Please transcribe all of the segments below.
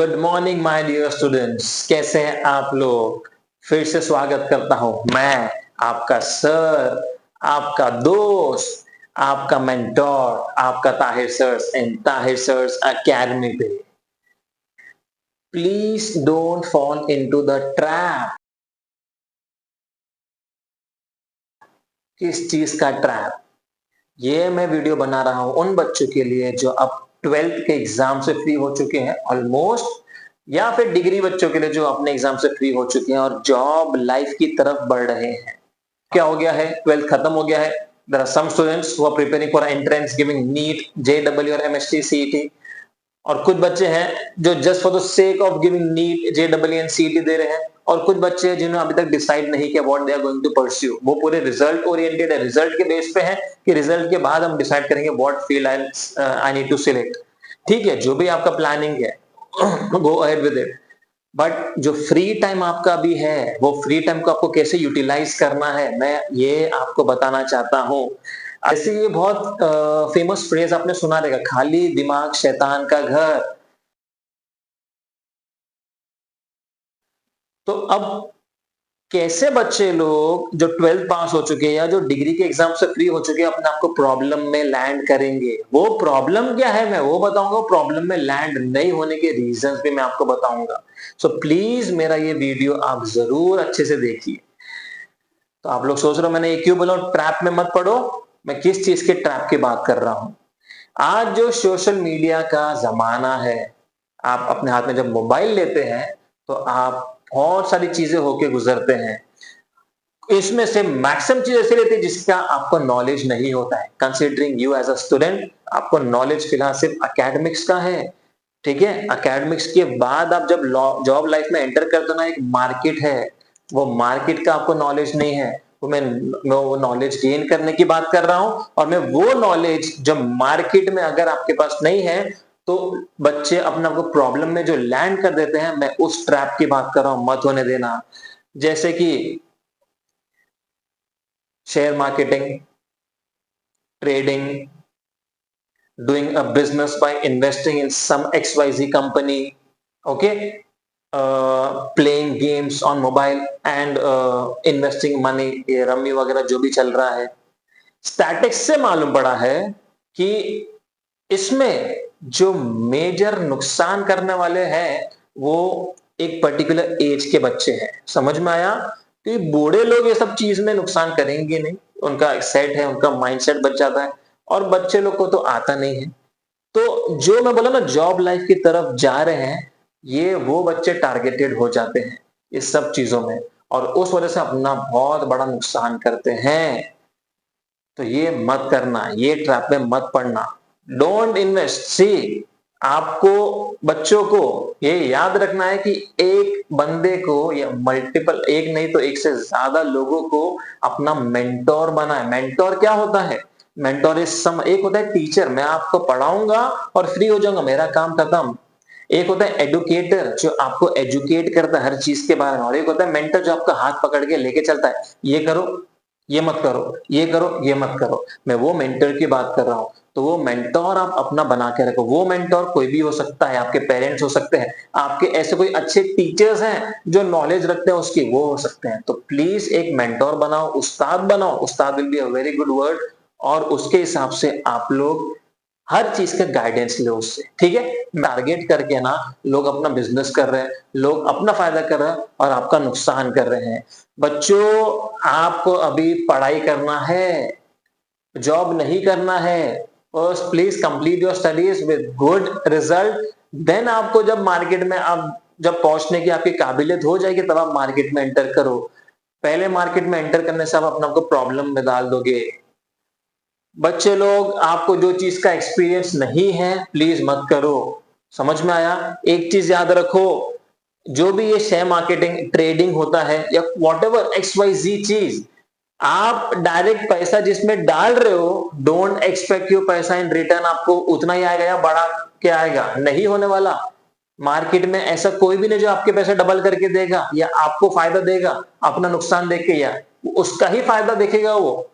Good morning my dear students, कैसे हैं आप लोग। फिर से स्वागत करता हूं मैं, आपका सर, आपका दोस्त, आपका मेंटोर, आपका Tahir sir's and Tahir sir's academy पे। Please don't fall into the trap. किस चीज का ट्रैप? ये मैं वीडियो बना रहा हूं उन बच्चों के लिए जो अब 12th के एग्जाम से फ्री हो चुके हैं ऑलमोस्ट, या फिर डिग्री बच्चों के लिए जो अपने एग्जाम से फ्री हो चुके हैं और जॉब लाइफ की तरफ बढ़ रहे हैं। क्या हो गया है, 12th खत्म हो गया है। There are some students who are preparing for entrance giving NEET, JW और एमएसटी सीईटी, और कुछ बच्चे हैं जो just for the sake of giving NEET, JW and CET दे रहे हैं, और कुछ बच्चे हैं जिन्होंने अभी तक डिसाइड नहीं किया what they are going to pursue. वो पूरे रिजल्ट ओरिएंटेड है, रिजल्ट के बेस पे है कि रिजल्ट के बाद हम डिसाइड करेंगे what field I need to select. ठीक है, जो भी आपका प्लानिंग है go ahead with it. But जो फ्री टाइम आपका अभी है, वो फ्री टाइम को आपको कैसे यूटिलाइज करना है, मैं ये आपको बताना चाहता हूं। ऐसे ये बहुत फेमस फ्रेज आपने सुना रहेगा, खाली दिमाग शैतान का घर। तो अब कैसे बच्चे लोग जो 12th पास हो चुके हैं या जो डिग्री के एग्जाम से फ्री हो चुके हैं अपने आप को प्रॉब्लम में लैंड करेंगे? वो प्रॉब्लम क्या है मैं वो बताऊंगा, प्रॉब्लम में लैंड नहीं होने के रीजंस भी मैं आपको बताऊंगा। सो प्लीज मेरा ये वीडियो आप जरूर अच्छे से देखिए। तो आप लोग सोच रहे हो मैंने ये क्यों बोला ट्रैप में मत पड़ो। मैं किस चीज के ट्रैप की बात कर रहा हूं? आज जो सोशल मीडिया का जमाना है, आप अपने हाथ में जब मोबाइल लेते हैं तो आप बहुत सारी चीजें होके गुजरते हैं। इसमें से मैक्सिमम चीज ऐसी रहती है जिसका आपको नॉलेज नहीं होता है। Considering you as a student, आपको नॉलेज फिलहाल सिर्फ एकेडमिक्स का है। ठीक है, एकेडमिक्स के बाद आप जब जॉब लाइफ में एंटर करते हो ना, एक मार्केट है, वो मार्केट का आपको नॉलेज नहीं है। तो मैं वो नॉलेज गेन करने की बात कर रहा हूं, और मैं वो नॉलेज जब मार्केट में अगर आपके पास नहीं है तो बच्चे अपने आप को प्रॉब्लम में जो लैंड कर देते हैं, मैं उस ट्रैप की बात कर रहा हूं, मत होने देना। जैसे कि share marketing, trading, doing a business by investing in some XYZ company, okay, playing games on mobile and investing money, ये रमी वगैरह जो भी चल रहा है। स्टैटिक्स से मालूम पड़ा है कि इसमें जो मेजर नुकसान करने वाले हैं वो एक पर्टिकुलर एज के बच्चे हैं। समझ में आया? तो ये बूढ़े लोग ये सब चीज में नुकसान करेंगे नहीं, उनका सेट है, उनका माइंडसेट बच जाता है, और बच्चे लोग को तो आता नहीं है। तो जो मैं बोला ना जॉब लाइफ की तरफ जा रहे हैं, ये वो बच्चे टारगेटेड हो जाते हैं इस सब चीजों में, और उस वजह से अपना बहुत बड़ा नुकसान करते हैं। तो ये मत करना, ये ट्रैप में मत पड़ना। Don't invest. सी, आपको बच्चों को ये याद रखना है कि एक बंदे को या मल्टीपल, एक नहीं तो एक से ज्यादा लोगों को अपना मेंटोर बनाए। मेंटोर क्या होता है? मेंटोर एक होता है टीचर, मैं आपको पढ़ाऊंगा और फ्री हो जाऊंगा, मेरा काम खत्म। एक होता है एडुकेटर जो आपको एजुकेट करता है हर चीज के बारे में, और एक होता है मेंटर जो आपका हाथ पकड़ के लेके चलता है, ये करो, ये मत करो, ये करो, ये मत करो। मैं वो मेंटर की बात कर रहा हूं। तो वो मेंटोर आप अपना बना के रखो। वो मेंटोर कोई भी हो सकता है, आपके पेरेंट्स हो सकते हैं, आपके ऐसे कोई अच्छे टीचर्स हैं जो नॉलेज रखते हैं उसकी, वो हो सकते हैं। तो प्लीज एक मेंटोर बनाओ, उस्ताद बनाओ। उस्ताद will be a very good word, और उसके हिसाब से आप लोग हर चीज का गाइडेंस लो उससे। ठीक है, टारगेट करके ना लोग अपना बिजनेस कर रहे हैं, लोग अपना फायदा कर रहे हैं और आपका नुकसान कर रहे हैं। बच्चों, आपको अभी पढ़ाई करना है, जॉब नहीं करना है। First please complete your studies with good result, then आपको जब मार्केट में आप जब पहुंचने की आपकी काबिलियत हो जाएगी तब आप मार्केट में एंटर करो। पहले मार्केट में एंटर करने से आप अपने आप को प्रॉब्लम में डाल दोगे। बच्चे लोग, आपको जो चीज का एक्सपीरियंस नहीं है प्लीज मत करो। समझ में आया? एक चीज याद रखो, जो भी ये शेयर मार्केटिंग, ट्रेडिंग होता है या व्हाटएवर XYZ चीज, आप डायरेक्ट पैसा जिसमें डाल रहे हो, डोंट एक्सपेक्ट योर पैसा इन रिटर्न आपको उतना ही आएगा या बढ़ा के आएगा, नहीं होने वाला। मार्केट में ऐसा कोई भी नहीं जो आपके पैसे डबल करके देगा या आपको फायदा देगा अपना नुकसान देख के, या उसका ही फायदा देखेगा वो।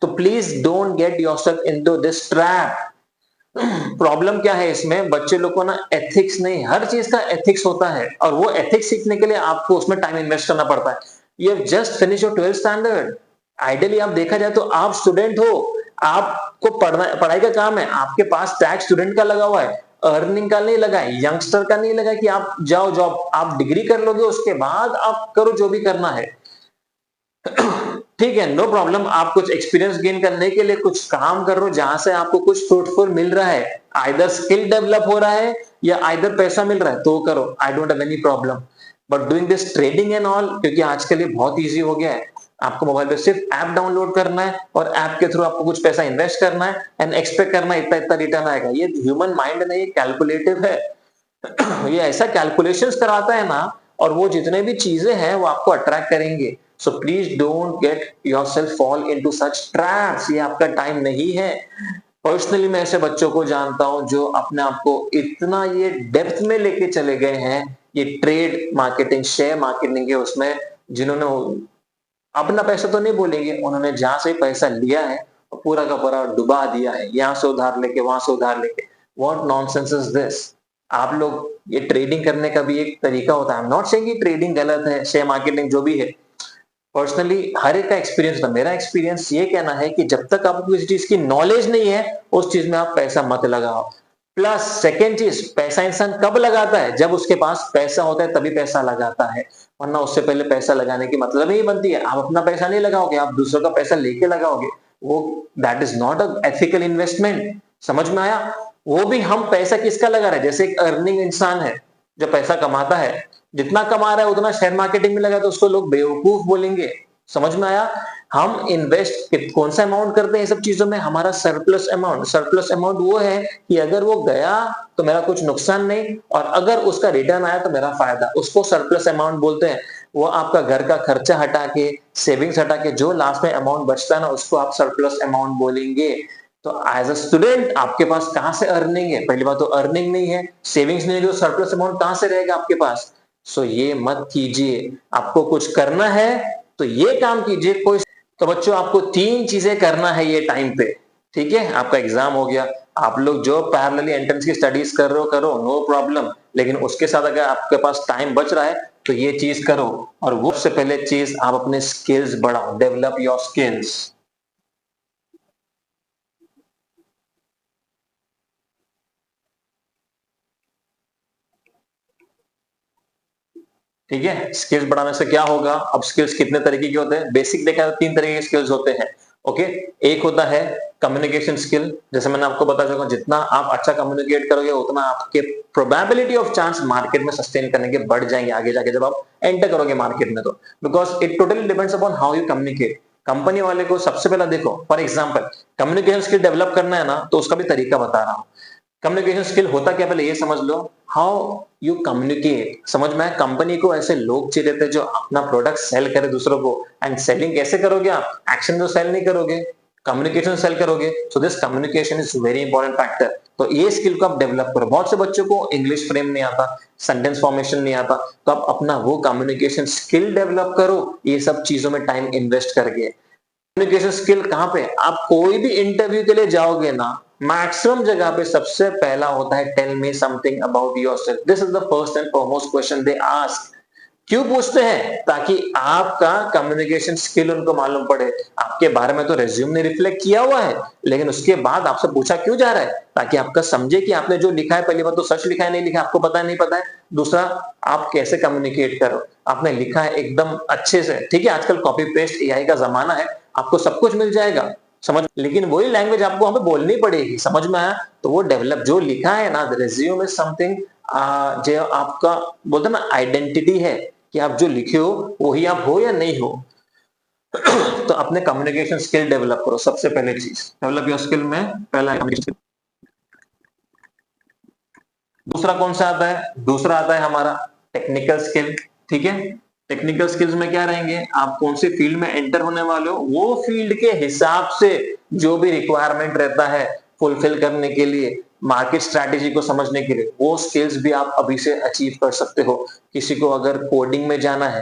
तो please don't get yourself into this trap. Problem क्या है इसमें, बच्चे लोग को ना एथिक्स नहीं, हर चीज का एथिक्स होता है और वो एथिक्स सीखने के लिए आपको उसमें टाइम इन्वेस्ट करना पड़ता है। You have just finish your 12th standard, ideally आप देखा जाए तो आप स्टूडेंट हो, आपको पढ़ना पढ़ाई का काम है, आपके पास टैक्स स्टूडेंट का लगा हुआ है, अर्निंग का नहीं लगा है, यंगस्टर का नहीं लगा है कि आप जाओ जॉब, आप डिग्री कर लोगे उसके बाद आप करो जो भी करना है। ठीक है, नो प्रॉब्लम, आप कुछ एक्सपीरियंस गेन करने के लिए कुछ काम कर रहे हो जहां से आपको कुछ फ्रूटफुल मिल रहा है, आइदर स्किल डेवलप हो रहा है या आइदर पैसा मिल रहा है, तो करो, I don't have any problem. But doing this trading and all, क्योंकि आजकल ये बहुत इजी हो गया है, आपको मोबाइल पे सिर्फ ऐप डाउनलोड करना है और ऐप के थ्रू आपको कुछ पैसा इन्वेस्ट करना है एंड एक्सपेक्ट करना है इतना इतना रिटर्न आएगा। ये ह्यूमन माइंड नहीं, कैलकुलेटिव है। ये ऐसा कैलकुलेशंस कराता है ना, और वो जितने भी चीजें हैं वो आपको अट्रैक्ट करेंगे। So please don't get yourself fall into such traps, ये आपका टाइम नहीं है। पर्सनली मैं ऐसे बच्चों को जानता हूं जो अपने आप को इतना ये डेप्थ में लेके चले गए हैं, ये ट्रेड मार्केटिंग, शेयर मार्केटिंग के उसमें, जिन्होंने अपना पैसा तो नहीं बोलेंगे, उन्होंने जहां से पैसा लिया है वो पूरा का पूरा डुबा दिया है, यहाँ से उधार लेके वहां से उधार लेके। What nonsense is this. आप लोग, ये ट्रेडिंग करने का भी एक तरीका होता है, आई एम नॉट सेइंग कि ट्रेडिंग गलत है, शेयर मार्केटिंग जो भी है, पर्सनली हर एक का एक्सपीरियंस था। मेरा एक्सपीरियंस ये कहना है कि जब तक आपको किसी चीज की नॉलेज नहीं है उस चीज में आप पैसा मत लगाओ। प्लस सेकेंड चीज, पैसा इंसान कब लगाता है, जब उसके पास पैसा होता है तभी पैसा लगाता है, वरना उससे पहले पैसा लगाने की मतलब ही बनती है आप अपना पैसा नहीं लगाओगे, आप दूसरों का पैसा लेके लगाओगे, वो that is not a ethical investment. समझ में आया। वो भी हम पैसा किसका लगा रहे हैं, जैसे एक अर्निंग इंसान है जो पैसा कमाता है, जितना कमा रहा है उतना शेयर मार्केटिंग में लगा तो उसको लोग बेवकूफ बोलेंगे। समझ में आया। हम इन्वेस्ट कौन सा अमाउंट करते हैं सब चीजों में, हमारा सरप्लस अमाउंट। सरप्लस अमाउंट वो है कि अगर वो गया तो मेरा कुछ नुकसान नहीं, और अगर उसका रिटर्न आया तो मेरा फायदा, उसको सरप्लस अमाउंट बोलते हैं। वो आपका घर का खर्चा हटा के, सेविंग्स हटा के जो लास्ट में अमाउंट बचता है ना, उसको आप सरप्लस अमाउंट बोलेंगे। तो एज अ स्टूडेंट आपके पास कहां से अर्निंग है, पहली बात तो अर्निंग नहीं है, सेविंग्स नहीं है, जो सरप्लस अमाउंट कहां से रहेगा आपके पास। सो ये मत कीजिए। आपको कुछ करना है तो ये काम कीजिए कोई। तो बच्चों आपको 3 चीजें करना है ये टाइम पे। ठीक है, आपका एग्जाम हो गया, आप लोग जो पैरेलली एंट्रेंस की स्टडीज कर रहे हो करो, नो प्रॉब्लम, लेकिन उसके साथ अगर आपके पास टाइम बच रहा है तो ये चीज करो। और वो सबसे पहले चीज, आप अपने स्किल्स बढ़ाओ, डेवलप योर स्किल्स। ठीक है, स्किल्स बढ़ाने से क्या होगा। अब स्किल्स कितने तरीके के होते हैं, बेसिक देखा तो 3 तरीके के स्किल्स होते हैं। ओके, एक होता है कम्युनिकेशन स्किल, जैसे मैंने आपको बता चुका, जितना आप अच्छा कम्युनिकेट करोगे उतना आपके प्रोबेबिलिटी ऑफ चांस मार्केट में सस्टेन करने के बढ़ जाएंगे आगे जाके जब आप एंटर करोगे मार्केट में। तो because it totally depends upon how you communicate. Company वाले को सबसे पहला देखो, for example communication skill develop करना है ना, तो उसका भी तरीका बता रहा हूँ। कम्युनिकेशन स्किल होता क्या, पहले ये समझ लो, हाउ यू कम्युनिकेट। समझ में आया। कंपनी को ऐसे लोग चाहिए थे जो अपना प्रोडक्ट सेल करे दूसरों को। एंड सेलिंग कैसे करोगे आप, एक्शन तो सेल नहीं करोगे, कम्युनिकेशन सेल करोगे। So this communication is very important factor. तो ये स्किल को आप डेवलप करो। बहुत से बच्चों को इंग्लिश फ्रेम नहीं आता, सेंटेंस फॉर्मेशन नहीं आता, तो आप अपना वो कम्युनिकेशन स्किल डेवलप करो, ये सब चीजों में टाइम इन्वेस्ट करके। कम्युनिकेशन स्किल कहां पे, आप कोई भी इंटरव्यू के लिए जाओगे ना, मैक्सिमम जगह पे सबसे पहला होता है tell me something about yourself. This is the first and foremost question they ask. क्यों पूछते हैं, ताकि आपका कम्युनिकेशन स्किल उनको मालूम पड़े। आपके बारे में तो रेज्यूम ने रिफ्लेक्ट किया हुआ है, लेकिन उसके बाद आपसे पूछा क्यों जा रहा है, ताकि आपका समझे कि आपने जो लिखा है, पहली बात तो सच लिखा है नहीं लिखा है आपको पता है नहीं पता है, दूसरा आप कैसे कम्युनिकेट करो, आपने लिखा है एकदम अच्छे से। ठीक है, आजकल कॉपी पेस्ट एआई का जमाना है, आपको सब कुछ मिल जाएगा, समझ, लेकिन वही लैंग्वेज आपको वहां पे बोलनी पड़ेगी। समझ में आया। तो वो डेवलप जो लिखा है ना, रिज्यूम इज समथिंग जो आपका बोलते हैं ना आइडेंटिटी है, कि आप जो लिखे हो वही आप हो या नहीं हो। तो अपने कम्युनिकेशन स्किल डेवलप करो, सबसे पहले चीज डेवलप योर स्किल में पहला कम्युनिकेशन। दूसरा कौन सा आता है, दूसरा आता है हमारा टेक्निकल स्किल। ठीक है, टेक्निकल स्किल्स में क्या रहेंगे, आप कौन से फील्ड में एंटर होने वाले हो, वो फील्ड के हिसाब से जो भी रिक्वायरमेंट रहता है फुलफिल करने के लिए, मार्केट स्ट्रैटेजी को समझने के लिए, वो स्किल्स भी आप अभी से अचीव कर सकते हो। किसी को अगर कोडिंग में जाना है,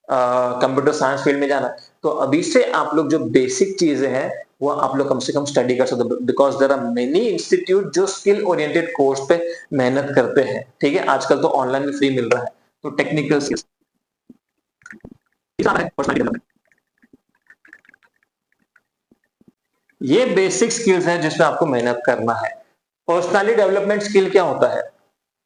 कंप्यूटर साइंस फील्ड में जाना है, तो अभी से आप लोग जो बेसिक चीजें हैं वो आप लोग कम से कम स्टडी कर सकते हो, because there are many institute जो स्किल ओरिएंटेड कोर्स पे मेहनत करते हैं। ठीक है, आजकल तो ऑनलाइन भी फ्री मिल रहा है। तो टेक्निकल स्किल्स पर्सनल डेवलपमेंट, ये बेसिक स्किल्स है जिसमें आपको मेहनत करना है। पर्सनालिटी डेवलपमेंट स्किल क्या होता है?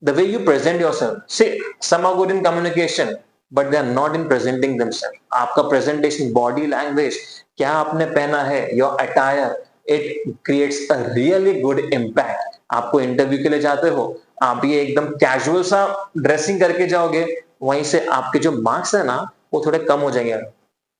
The way you present yourself. See, some are good in communication, but they are not in presenting themselves. आपका presentation, body language, क्या आपने पहना है, your attire, it creates a really good impact. आपको interview के लिए जाते हो, आप ये एकदम कैजुअल सा ड्रेसिंग करके जाओगे, वहीं से आपके जो मार्क्स है ना वो थोड़े कम हो जाएंगे।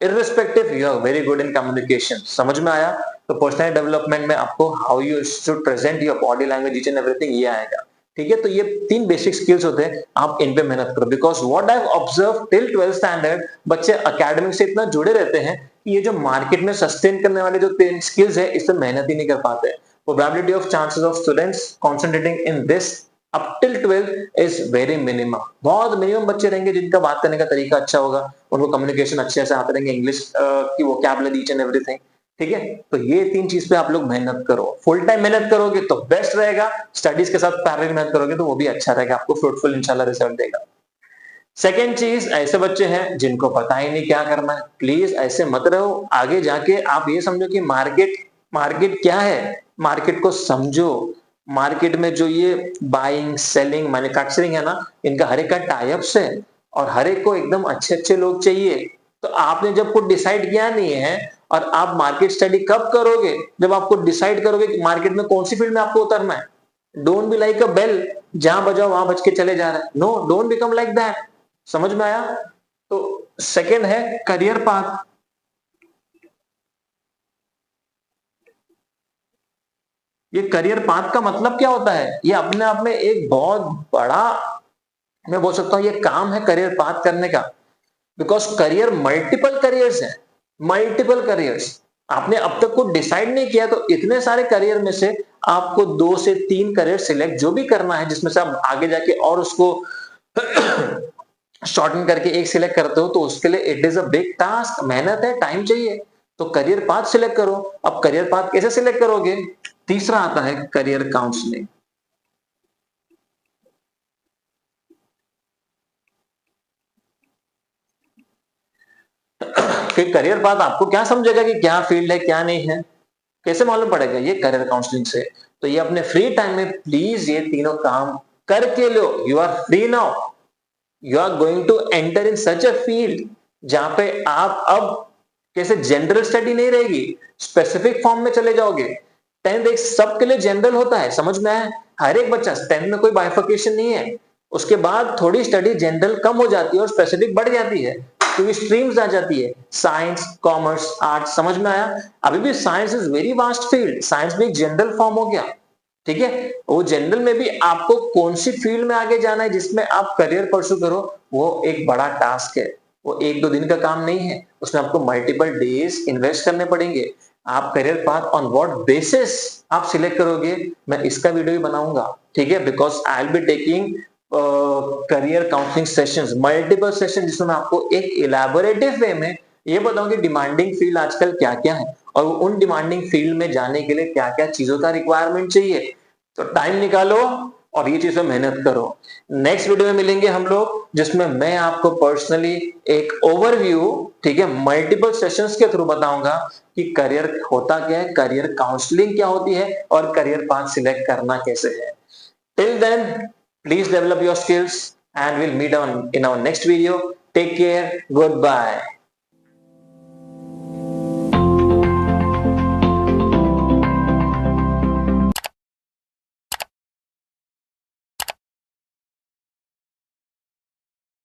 Irrespective you are very good in communication. समझ में आया? तो पर्सनल डेवलपमेंट में आपको how you should present your body language, each and everything, ये आएगा। ठीक है, तो ये 3 बेसिक स्किल्स होते हैं, आप इन पे मेहनत करो। Because what I have observe till 12th standard, बच्चे एकेडमिक से इतना जुड़े रहते हैं कि ये जो मार्केट में सस्टेन करने वाले जो 3 स्किल्स है, इस पे मेहनत ही नहीं कर पाते। Probability of chances of students concentrating in this up till 12th is very minimum. बहुत मिनिमम बच्चे रहेंगे जिनका बात करने का तरीका अच्छा होगा, उनको कम्युनिकेशन अच्छे से आते रहेंगे, इंग्लिश की वोकैबुलरी, ईच एंड एवरीथिंग। ठीक है, तो ये 3 चीज पे आप लोग मेहनत करो। फुल टाइम मेहनत करोगे तो बेस्ट रहेगा, स्टडीज के साथ पैरेलल मेहनत करोगे तो वो भी अच्छा रहेगा, आपको फ्रूटफुल इंशाल्लाह रिजल्ट देगा। सेकेंड चीज, ऐसे बच्चे हैं जिनको पता ही नहीं क्या करना है, प्लीज ऐसे मत रहो। आगे जाके आप ये समझो कि मार्केट मार्केट क्या है, मार्केट को समझो। मार्केट में जो ये बाइंग, सेलिंग, मैन्युफैक्चरिंग है ना, इनका हर एक का टाइप्स है और हर एक को एकदम अच्छे अच्छे लोग चाहिए। तो आपने जब कुछ डिसाइड किया नहीं है, और आप मार्केट स्टडी कब करोगे? जब आपको डिसाइड करोगे कि मार्केट में कौन सी फील्ड में आपको उतरना है। Don't be like a bell, जहां बजाओ वहां बज के चले जा रहा है। No, don't become like that. समझ में आया? तो सेकंड है करियर पाथ। ये करियर पाथ का मतलब क्या होता है? ये अपने आप में एक बहुत बड़ा, मैं बोल सकता हूं, ये काम है करियर पाथ करने का। बिकॉज करियर मल्टीपल करियर्स है, मल्टीपल करियर्स। आपने अब तक कुछ डिसाइड नहीं किया तो इतने सारे करियर में से आपको 2 से 3 करियर सिलेक्ट जो भी करना है, जिसमें से आप आगे जाके और उसको शॉर्टन करके एक सिलेक्ट करते हो, तो उसके लिए it is a big task, मेहनत है, टाइम चाहिए। तो करियर पाथ सिलेक्ट करो। अब करियर पाथ कैसे सिलेक्ट करोगे? तीसरा आता है करियर काउंसलिंग। फिर करियर पाथ आपको क्या समझेगा कि क्या फील्ड है क्या नहीं है, कैसे मालूम पड़ेगा? ये करियर काउंसलिंग से। तो ये अपने फ्री टाइम में प्लीज ये तीनों काम करके लो। You are free now, you are going to enter in such a field जहां पे आप अब कैसे जनरल स्टडी नहीं रहेगी, स्पेसिफिक फॉर्म में चले जाओगे। 10th एक सबके लिए जनरल होता है, समझ में आया? हर एक बच्चा 10th में कोई बाइफर्केशन नहीं है। उसके बाद थोड़ी स्टडी जनरल कम हो जाती है और स्पेसिफिक बढ़ जाती है, क्योंकि स्ट्रीम्स आ जाती है, साइंस, कॉमर्स, आर्ट्स। समझ में आया? अभी भी science is very vast field, science भी एक जनरल फॉर्म हो गया। ठीक है, वो जनरल में भी आपको कौन सी फील्ड में आगे जाना है जिसमें आप करियर परस्यू करो, वो एक बड़ा टास्क है। वो 1-2 दिन का काम नहीं है, उसमें आपको मल्टीपल डेज इन्वेस्ट करने पड़ेंगे। आप career path on what basis आप सिलेक्ट करोगे, मैं इसका वीडियो भी बनाऊंगा। ठीक है, because I will be taking career counselling sessions, multiple session, जिसमें मैं आपको एक इलेबोरेटिव वे में ये बताऊंगा कि डिमांडिंग फील्ड आजकल क्या क्या है और उन डिमांडिंग फील्ड में जाने के लिए क्या क्या चीजों का रिक्वायरमेंट चाहिए। तो टाइम निकालो और ये चीजों मेहनत करो। नेक्स्ट वीडियो में मिलेंगे हम लोग, जिसमें मैं आपको पर्सनली एक ओवरव्यू, ठीक है, मल्टीपल सेशंस के थ्रू बताऊंगा कि करियर होता क्या है, करियर काउंसलिंग क्या होती है और करियर पाथ सिलेक्ट करना कैसे है। Till then, please develop your skills and we'll meet on in our next video. Take care. Goodbye.